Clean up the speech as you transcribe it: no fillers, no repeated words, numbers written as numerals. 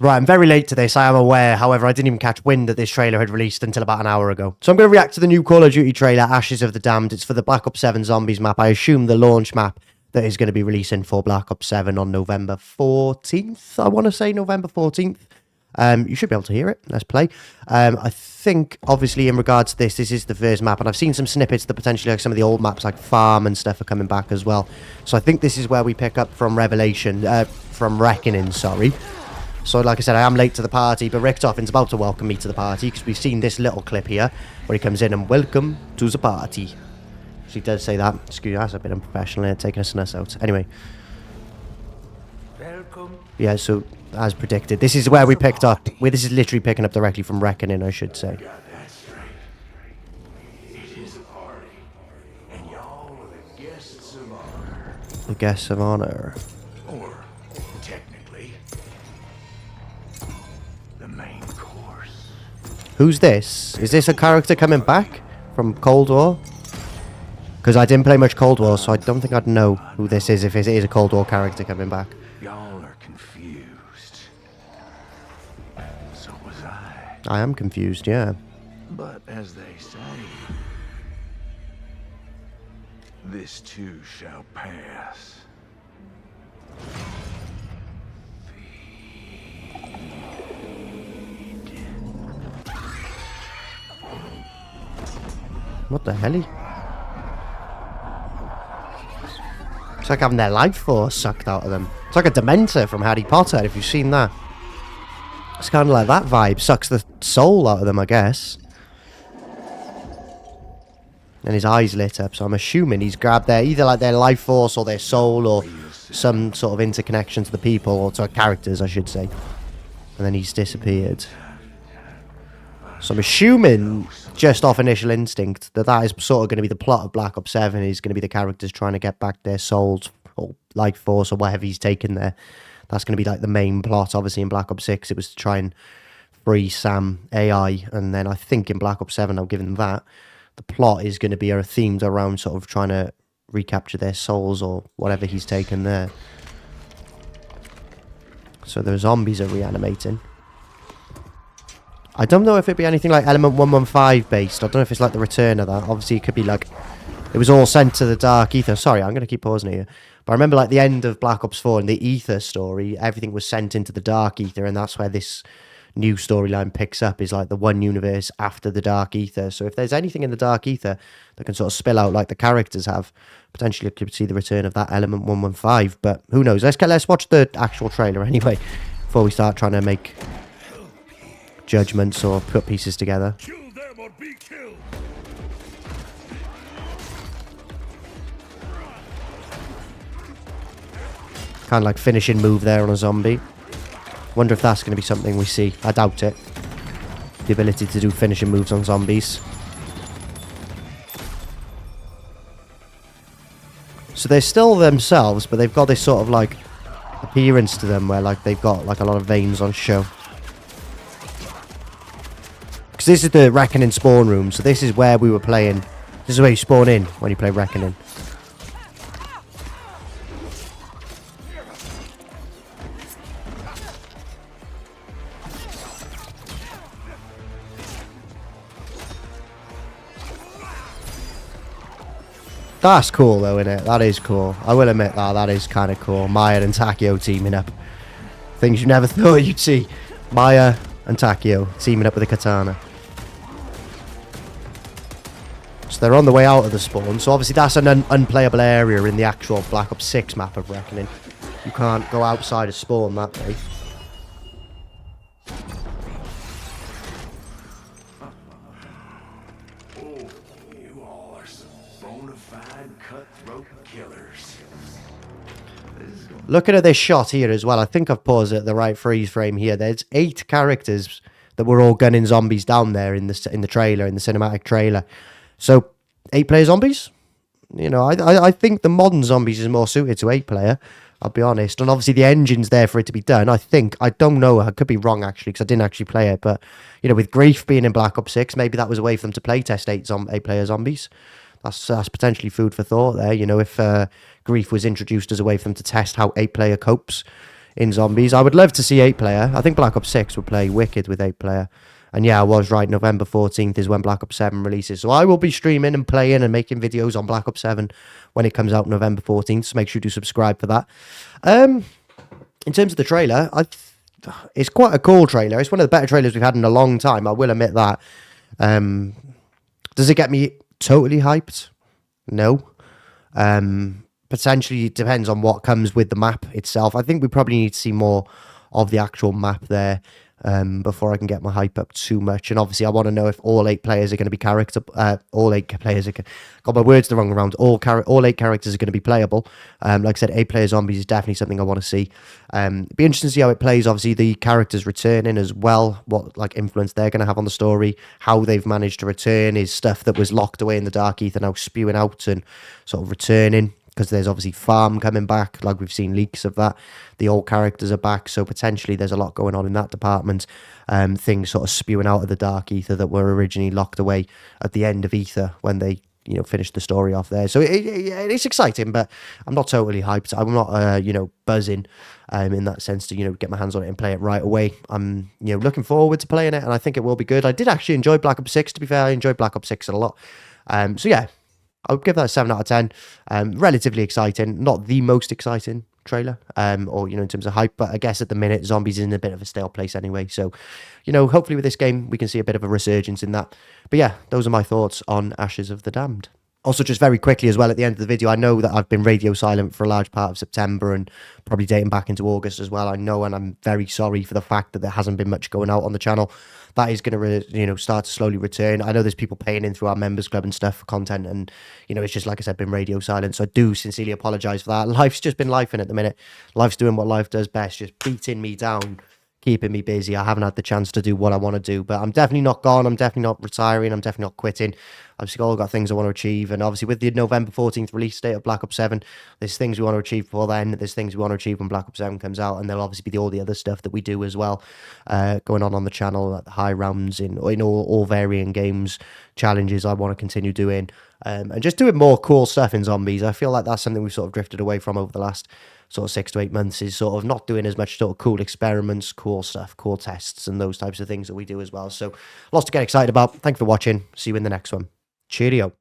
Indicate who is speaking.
Speaker 1: Right, I'm very late to this, I am aware. However, I didn't even catch wind that this trailer had released until about an hour ago. So I'm going to react to the new Call of Duty trailer, Ashes of the Damned. It's for the Black Ops 7 Zombies map. I assume the launch map that is going to be releasing for Black Ops 7 on November 14th. I want to say November 14th. You should be able to hear it. Let's play. I think, obviously, in regards to this is the first map, and I've seen some snippets that potentially, like some of the old maps, like Farm and stuff, are coming back as well. So I think this is where we pick up from Reckoning, sorry. So, like I said, I am late to the party, but Richtoffin's about to welcome me to the party, because we've seen this little clip here, where he comes in and welcome to the party. So he does say that. Excuse me, that's a bit unprofessional here, taking a snuss out. Anyway.
Speaker 2: Welcome.
Speaker 1: Yeah, so, as predicted, this is where we picked up. This is literally picking up directly from Reckoning, I should say.
Speaker 2: That's right. It is a party, and y'all are the guests of honor.
Speaker 1: The guests of honor.
Speaker 2: Or, technically, the main course.
Speaker 1: Who's this? Is this a character coming back from Cold War? Because I didn't play much Cold War, so I don't think I'd know who this is if it is a Cold War character coming back.
Speaker 2: Y'all are confused. So was I.
Speaker 1: I am confused, yeah.
Speaker 2: But as they say, this too shall pass.
Speaker 1: What the hell? It's like having their life force sucked out of them. It's like a Dementor from Harry Potter, if you've seen that. It's kind of like that vibe. Sucks the soul out of them, I guess. And his eyes lit up, so I'm assuming he's grabbed either like their life force or their soul or some sort of interconnection to the people, or to characters, I should say. And then he's disappeared. So I'm assuming, just off initial instinct, that is sort of going to be the plot of Black Ops 7, is going to be the characters trying to get back their souls, or life force, or whatever he's taken there. That's going to be like the main plot. Obviously in Black Ops 6, it was to try and free Sam AI, and then I think in Black Ops 7, I'll give them that. The plot is going to be themed around sort of trying to recapture their souls, or whatever he's taken there. So the zombies are reanimating. I don't know if it'd be anything like Element 115 based. I don't know if it's like the return of that. Obviously, it could be like... It was all sent to the Dark Ether. Sorry, I'm going to keep pausing here. But I remember like the end of Black Ops 4 and the Ether story, everything was sent into the Dark Ether, and that's where this new storyline picks up, is like the one universe after the Dark Ether. So if there's anything in the Dark Ether that can sort of spill out like the characters have, potentially could see the return of that Element 115. But who knows? Let's watch the actual trailer anyway, before we start trying to make judgments or put pieces together.
Speaker 3: Kill them or be killed.
Speaker 1: Kind of like finishing move there on a zombie. Wonder if that's going to be something we see. I doubt it. The ability to do finishing moves on zombies. So they're still themselves, but they've got this sort of like appearance to them where like they've got like a lot of veins on show. Because this is the Reckoning spawn room, so this is where we were playing. This is where you spawn in when you play Reckoning. That's cool though, isn't it? That is cool. I will admit that is kind of cool. Maya and Takio teaming up. Things you never thought you'd see. Maya and Takio teaming up with a katana. So they're on the way out of the spawn. So obviously that's an unplayable area in the actual Black Ops 6 map of Reckoning. You can't go outside of spawn that way.
Speaker 2: Oh, you all are some bona fide cutthroat killers.
Speaker 1: Looking at this shot here as well, I think I've paused it at the right freeze frame here. There's 8 characters that were all gunning zombies down there in the trailer, in the cinematic trailer. So 8-player zombies? You know, I think the modern zombies is more suited to 8-player. I'll be honest. And obviously the engine's there for it to be done. I think, I don't know, I could be wrong actually, because I didn't actually play it. But, you know, with Grief being in Black Ops 6, maybe that was a way for them to play test 8-player zombies. That's potentially food for thought there. You know, if Grief was introduced as a way for them to test how 8-player copes in zombies. I would love to see 8-player. I think Black Ops 6 would play wicked with 8-player. And yeah, I was right. November 14th is when Black Ops 7 releases. So I will be streaming and playing and making videos on Black Ops 7 when it comes out November 14th. So make sure you do subscribe for that. In terms of the trailer, it's quite a cool trailer. It's one of the better trailers we've had in a long time. I will admit that. Does it get me totally hyped? No. Potentially, it depends on what comes with the map itself. I think we probably need to see more of the actual map there before I can get my hype up too much. And obviously, I want to know if all 8 players are going to be all 8 players are. Got my words the wrong around. All 8 characters are going to be playable. Like I said, 8-player zombies is definitely something I want to see. It'd be interesting to see how it plays. Obviously, the characters returning as well. What like influence they're going to have on the story. How they've managed to return is stuff that was locked away in the dark ether now spewing out and sort of returning. Because there's obviously Farm coming back, like we've seen leaks of that. The old characters are back, so potentially there's a lot going on in that department. Things sort of spewing out of the dark ether that were originally locked away at the end of Ether when they, finished the story off there. So it's exciting, but I'm not totally hyped. I'm not, buzzing in that sense to, get my hands on it and play it right away. I'm, looking forward to playing it, and I think it will be good. I did actually enjoy Black Ops 6, to be fair. I enjoyed Black Ops 6 a lot. So yeah. I would give that a 7 out of 10. Relatively exciting, not the most exciting trailer, or in terms of hype, but I guess at the minute zombies is in a bit of a stale place anyway. So, hopefully with this game we can see a bit of a resurgence in that. But yeah, those are my thoughts on Ashes of the Damned. Also, just very quickly as well, at the end of the video, I know that I've been radio silent for a large part of September and probably dating back into August as well. I know, and I'm very sorry for the fact that there hasn't been much going out on the channel. That is going to, start to slowly return. I know there's people paying in through our members club and stuff for content, and it's just like I said, been radio silent. So I do sincerely apologise for that. Life's just been life in at the minute. Life's doing what life does best, just beating me down, keeping me busy. I haven't had the chance to do what I want to do, but I'm definitely not gone. I'm definitely not retiring. I'm definitely not quitting. I've still got things I want to achieve, and obviously with the November 14th release date of Black Ops 7, there's things we want to achieve before then. There's things we want to achieve when Black Ops 7 comes out, and there'll obviously be all the other stuff that we do as well, going on the channel, like the high rounds in all varying games, challenges I want to continue doing, and just doing more cool stuff in zombies. I feel like that's something we've sort of drifted away from over the last sort of 6 to 8 months, is sort of not doing as much sort of cool experiments, cool stuff, cool tests, and those types of things that we do as well. So lots to get excited about. Thanks for watching. See you in the next one. Cheerio.